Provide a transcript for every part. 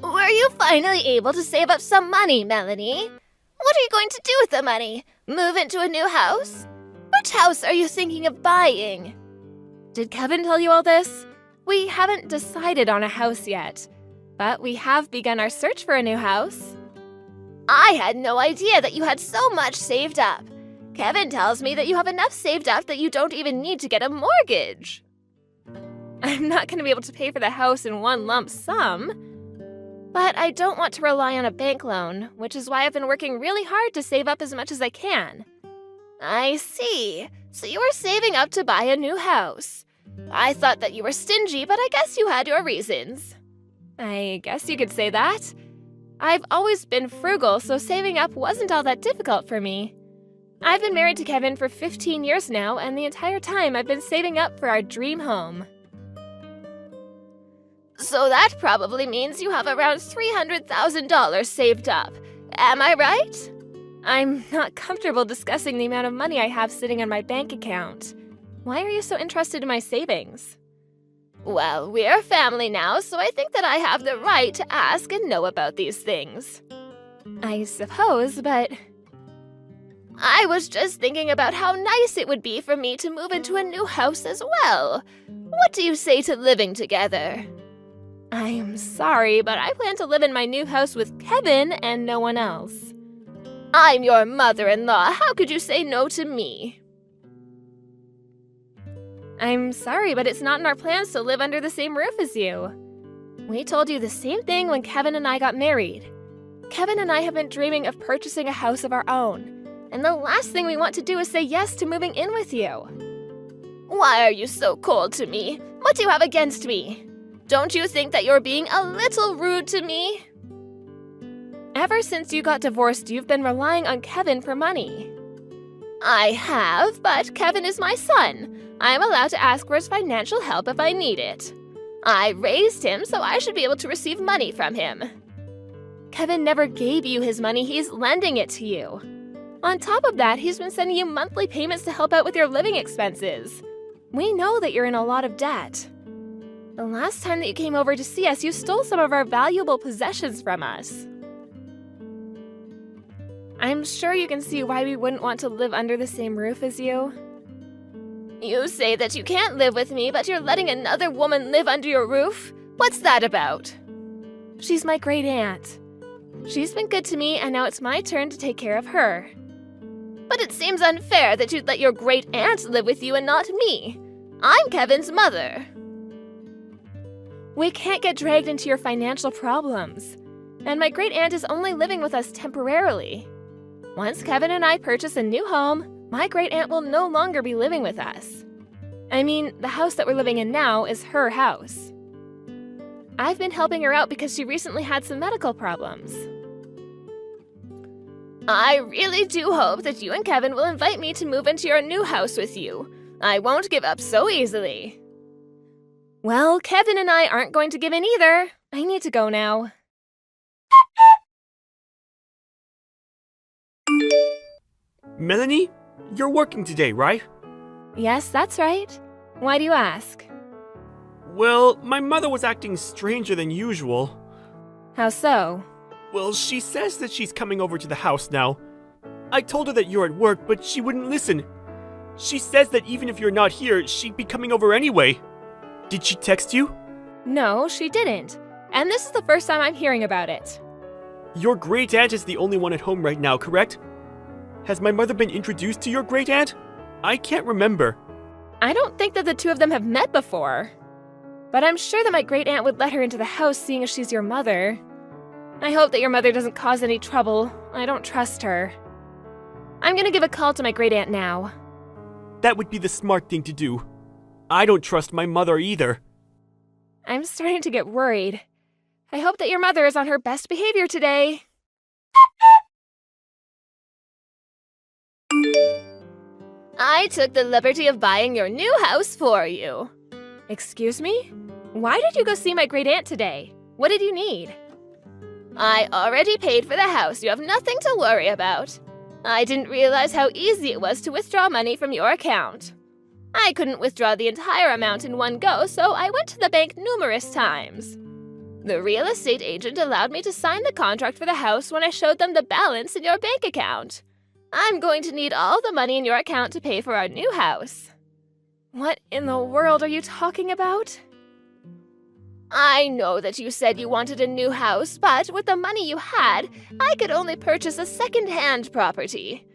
Were you finally able to save up some money, Melanie? What are you going to do with the money? Move into a new house? Which house are you thinking of buying? Did Kevin tell you all this? We haven't decided on a house yet, but we have begun our search for a new house. I had no idea that you had so much saved up. Kevin tells me that you have enough saved up that you don't even need to get a mortgage. I'm not going to be able to pay for the house in one lump sum, but I don't want to rely on a bank loan, which is why I've been working really hard to save up as much as I can. I see. So you are saving up to buy a new house. I thought that you were stingy, but I guess you had your reasons. I guess you could say that. I've always been frugal, so saving up wasn't all that difficult for me. I've been married to Kevin for 15 years now, and the entire time I've been saving up for our dream home. So that probably means you have around $300,000 saved up. Am I right? I'm not comfortable discussing the amount of money I have sitting on my bank account. Why are you so interested in my savings? Well, we're family now, so I think that I have the right to ask and know about these things. I suppose, but I was just thinking about how nice it would be for me to move into a new house as well. What do you say to living together? I'm sorry, but I plan to live in my new house with Kevin and no one else. I'm your mother-in-law. How could you say no to me? I'm sorry, but it's not in our plans to live under the same roof as you. We told you the same thing when Kevin and I got married. Kevin and I have been dreaming of purchasing a house of our own, and the last thing we want to do is say yes to moving in with you. Why are you so cold to me? What do you have against me? Don't you think that you're being a little rude to me? Ever since you got divorced, you've been relying on Kevin for money. I have, but Kevin is my son. I'm allowed to ask for his financial help if I need it. I raised him, so I should be able to receive money from him. Kevin never gave you his money, he's lending it to you. On top of that, he's been sending you monthly payments to help out with your living expenses. We know that you're in a lot of debt. The last time that you came over to see us, you stole some of our valuable possessions from us. I'm sure you can see why we wouldn't want to live under the same roof as you. You say that you can't live with me, but you're letting another woman live under your roof? What's that about? She's my great aunt. She's been good to me, and now it's my turn to take care of her. But it seems unfair that you'd let your great aunt live with you and not me. I'm Kevin's mother. We can't get dragged into your financial problems. And my great aunt is only living with us temporarily. Once Kevin and I purchase a new home, my great aunt will no longer be living with us. I mean, the house that we're living in now is her house. I've been helping her out because she recently had some medical problems. I really do hope that you and Kevin will invite me to move into your new house with you. I won't give up so easily. Well, Kevin and I aren't going to give in either. I need to go now. Melanie, you're working today, right? Yes, that's right. Why do you ask? Well, my mother was acting stranger than usual. How so? Well, she says that she's coming over to the house now. I told her that you're at work, but she wouldn't listen. She says that even if you're not here, she'd be coming over anyway. Did she text you? No, she didn't. And this is the first time I'm hearing about it. Your great aunt is the only one at home right now, correct? Has my mother been introduced to your great aunt? I can't remember. I don't think that the two of them have met before. But I'm sure that my great aunt would let her into the house seeing as she's your mother. I hope that your mother doesn't cause any trouble. I don't trust her. I'm gonna give a call to my great aunt now. That would be the smart thing to do. I don't trust my mother either. I'm starting to get worried. I hope that your mother is on her best behavior today. I took the liberty of buying your new house for you. Excuse me? Why did you go see my great aunt today? What did you need? I already paid for the house. You have nothing to worry about. I didn't realize how easy it was to withdraw money from your account. I couldn't withdraw the entire amount in one go, so I went to the bank numerous times. The real estate agent allowed me to sign the contract for the house when I showed them the balance in your bank account. I'm going to need all the money in your account to pay for our new house. What in the world are you talking about? I know that you said you wanted a new house, but with the money you had, I could only purchase a second-hand property.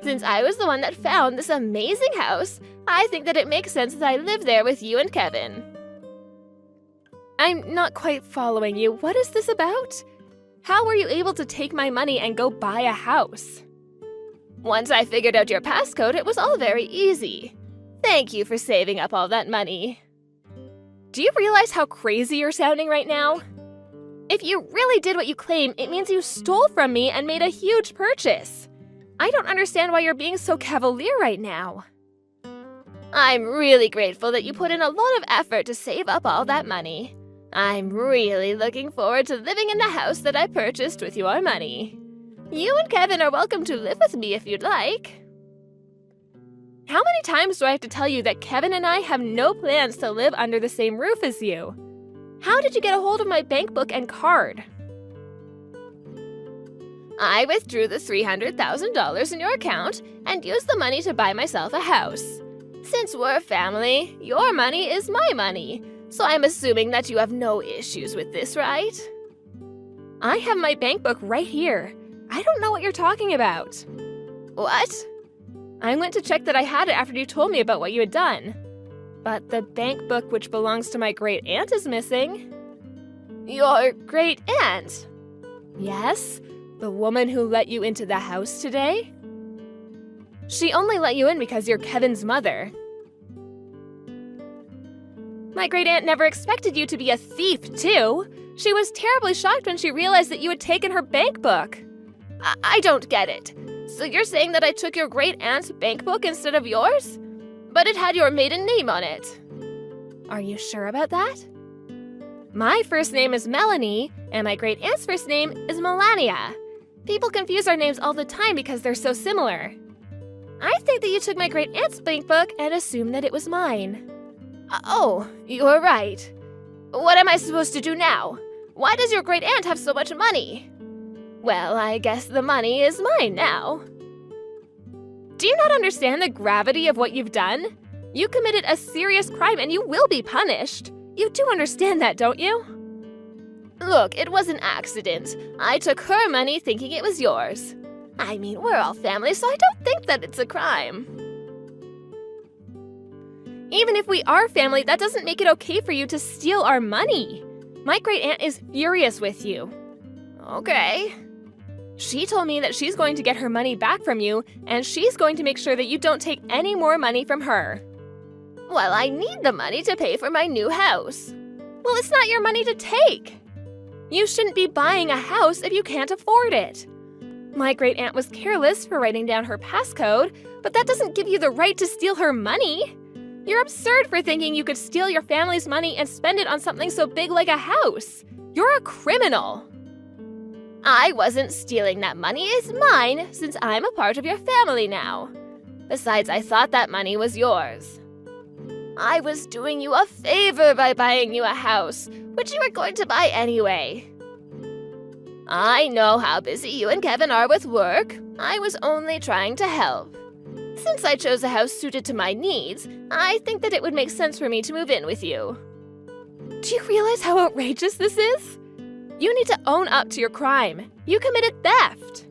Since I was the one that found this amazing house, I think that it makes sense that I live there with you and Kevin. I'm not quite following you. What is this about? How were you able to take my money and go buy a house? Once I figured out your passcode, it was all very easy. Thank you for saving up all that money. Do you realize how crazy you're sounding right now? If you really did what you claim, it means you stole from me and made a huge purchase. I don't understand why you're being so cavalier right now. I'm really grateful that you put in a lot of effort to save up all that money. I'm really looking forward to living in the house that I purchased with your money. You and Kevin are welcome to live with me if you'd like. How many times do I have to tell you that Kevin and I have no plans to live under the same roof as you? How did you get a hold of my bank book and card? I withdrew the $300,000 in your account and used the money to buy myself a house. Since we're a family, your money is my money, so I'm assuming that you have no issues with this, right? I have my bank book right here. I don't know what you're talking about. What? I went to check that I had it after you told me about what you had done. But the bank book which belongs to my great aunt is missing. Your great aunt? Yes, the woman who let you into the house today. She only let you in because you're Kevin's mother. My great aunt never expected you to be a thief, too. She was terribly shocked when she realized that you had taken her bank book. I don't get it. So you're saying that I took your great aunt's bank book instead of yours? But it had your maiden name on it. Are you sure about that? My first name is Melanie, and my great aunt's first name is Melania. People confuse our names all the time because they're so similar. I think that you took my great aunt's bank book and assumed that it was mine. Oh, you're right. What am I supposed to do now? Why does your great aunt have so much money? Well, I guess the money is mine now. Do you not understand the gravity of what you've done? You committed a serious crime and you will be punished. You do understand that, don't you? Look, it was an accident. I took her money thinking it was yours. I mean, we're all family, so I don't think that it's a crime. Even if we are family, that doesn't make it okay for you to steal our money. My great aunt is furious with you. Okay. She told me that she's going to get her money back from you, and she's going to make sure that you don't take any more money from her. Well, I need the money to pay for my new house. Well, it's not your money to take. You shouldn't be buying a house if you can't afford it. My great aunt was careless for writing down her passcode, but that doesn't give you the right to steal her money. You're absurd for thinking you could steal your family's money and spend it on something so big like a house. You're a criminal. I wasn't stealing that money. It's mine since I'm a part of your family now. Besides, I thought that money was yours. I was doing you a favor by buying you a house, which you were going to buy anyway. I know how busy you and Kevin are with work. I was only trying to help. Since I chose a house suited to my needs, I think that it would make sense for me to move in with you. Do you realize how outrageous this is? You need to own up to your crime. You committed theft.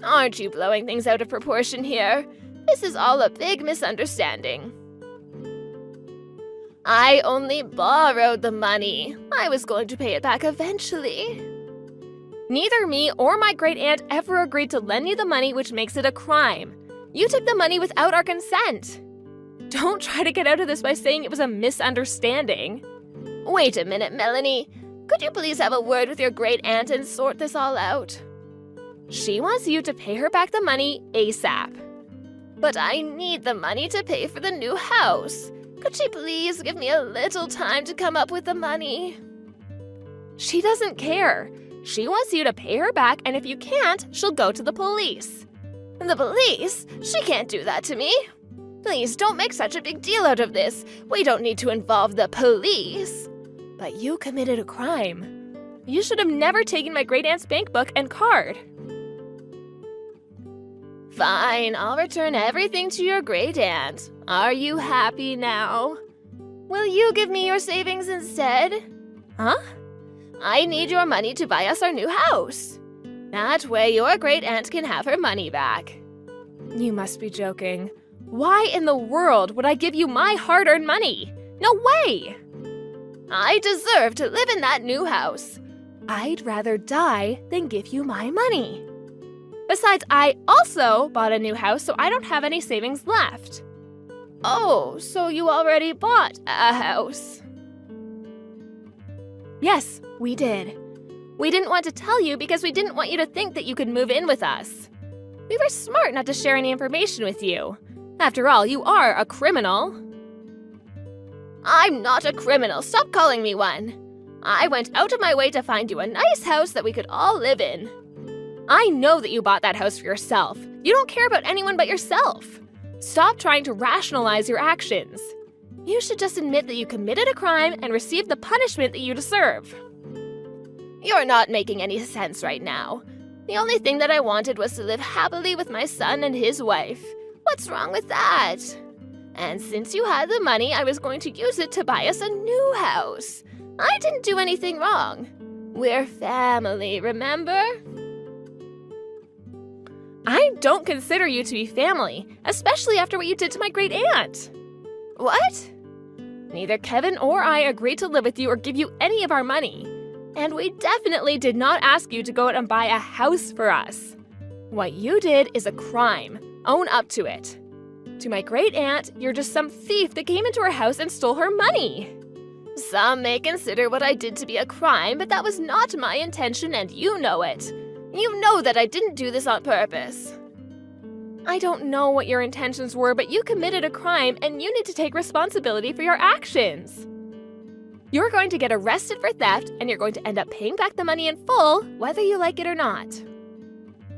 Aren't you blowing things out of proportion here? This is all a big misunderstanding. I only borrowed the money. I was going to pay it back eventually. Neither me or my great aunt ever agreed to lend you the money, which makes it a crime. You took the money without our consent. Don't try to get out of this by saying it was a misunderstanding. Wait a minute, Melanie. Could you please have a word with your great aunt and sort this all out? She wants you to pay her back the money ASAP. But I need the money to pay for the new house. Could she please give me a little time to come up with the money? She doesn't care. She wants you to pay her back, and if you can't, she'll go to the police. The police? She can't do that to me. Please don't make such a big deal out of this. We don't need to involve the police. But you committed a crime. You should have never taken my great-aunt's bank book and card. Fine, I'll return everything to your great-aunt. Are you happy now? Will you give me your savings instead? Huh? I need your money to buy us our new house. That way your great-aunt can have her money back. You must be joking. Why in the world would I give you my hard-earned money? No way! I deserve to live in that new house. I'd rather die than give you my money. Besides, I also bought a new house, so I don't have any savings left. Oh, so you already bought a house? Yes, we did. We didn't want to tell you because we didn't want you to think that you could move in with us. We were smart not to share any information with you. After all, you are a criminal. I'm not a criminal. Stop calling me one. I went out of my way to find you a nice house that we could all live in. I know that you bought that house for yourself. You don't care about anyone but yourself. Stop trying to rationalize your actions. You should just admit that you committed a crime and receive the punishment that you deserve. You're not making any sense right now. The only thing that I wanted was to live happily with my son and his wife. What's wrong with that? And since you had the money, I was going to use it to buy us a new house. I didn't do anything wrong. We're family, remember? I don't consider you to be family, especially after what you did to my great-aunt. What? Neither Kevin or I agreed to live with you or give you any of our money. And we definitely did not ask you to go out and buy a house for us. What you did is a crime. Own up to it. To my great-aunt, you're just some thief that came into her house and stole her money. Some may consider what I did to be a crime, but that was not my intention and you know it. You know that I didn't do this on purpose. I don't know what your intentions were, but you committed a crime and you need to take responsibility for your actions. You're going to get arrested for theft and you're going to end up paying back the money in full, whether you like it or not.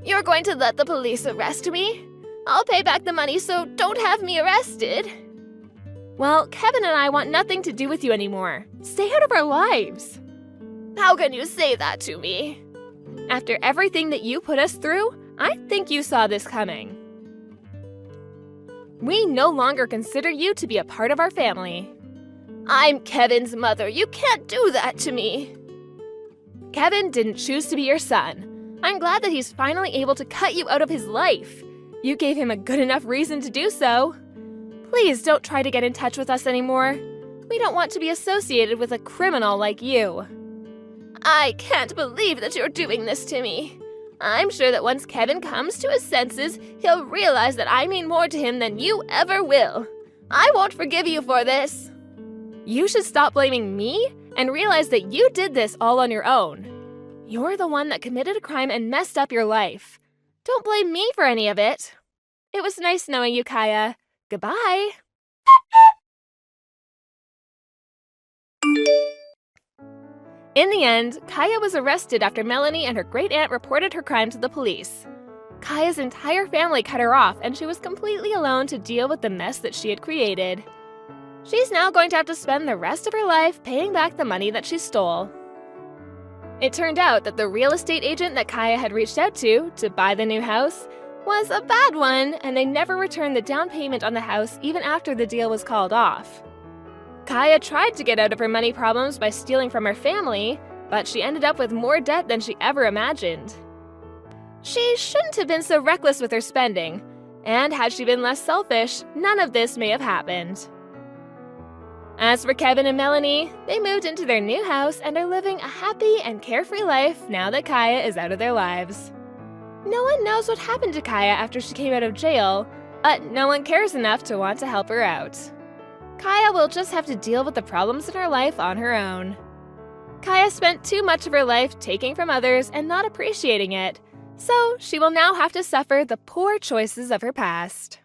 You're going to let the police arrest me? I'll pay back the money, so don't have me arrested. Well, Kevin and I want nothing to do with you anymore. Stay out of our lives. How can you say that to me? After everything that you put us through, I think you saw this coming. We no longer consider you to be a part of our family. I'm Kevin's mother. You can't do that to me. Kevin didn't choose to be your son. I'm glad that he's finally able to cut you out of his life. You gave him a good enough reason to do so. Please don't try to get in touch with us anymore. We don't want to be associated with a criminal like you. I can't believe that you're doing this to me. I'm sure that once Kevin comes to his senses, he'll realize that I mean more to him than you ever will. I won't forgive you for this. You should stop blaming me and realize that you did this all on your own. You're the one that committed a crime and messed up your life. Don't blame me for any of it. It was nice knowing you, Kaya. Goodbye. In the end, Kaya was arrested after Melanie and her great-aunt reported her crime to the police. Kaya's entire family cut her off, and she was completely alone to deal with the mess that she had created. She's now going to have to spend the rest of her life paying back the money that she stole. It turned out that the real estate agent that Kaya had reached out to buy the new house was a bad one, and they never returned the down payment on the house even after the deal was called off. Kaya tried to get out of her money problems by stealing from her family, but she ended up with more debt than she ever imagined. She shouldn't have been so reckless with her spending, and had she been less selfish, none of this may have happened. As for Kevin and Melanie, they moved into their new house and are living a happy and carefree life now that Kaya is out of their lives. No one knows what happened to Kaya after she came out of jail, but no one cares enough to want to help her out. Kaya will just have to deal with the problems in her life on her own. Kaya spent too much of her life taking from others and not appreciating it, so she will now have to suffer the poor choices of her past.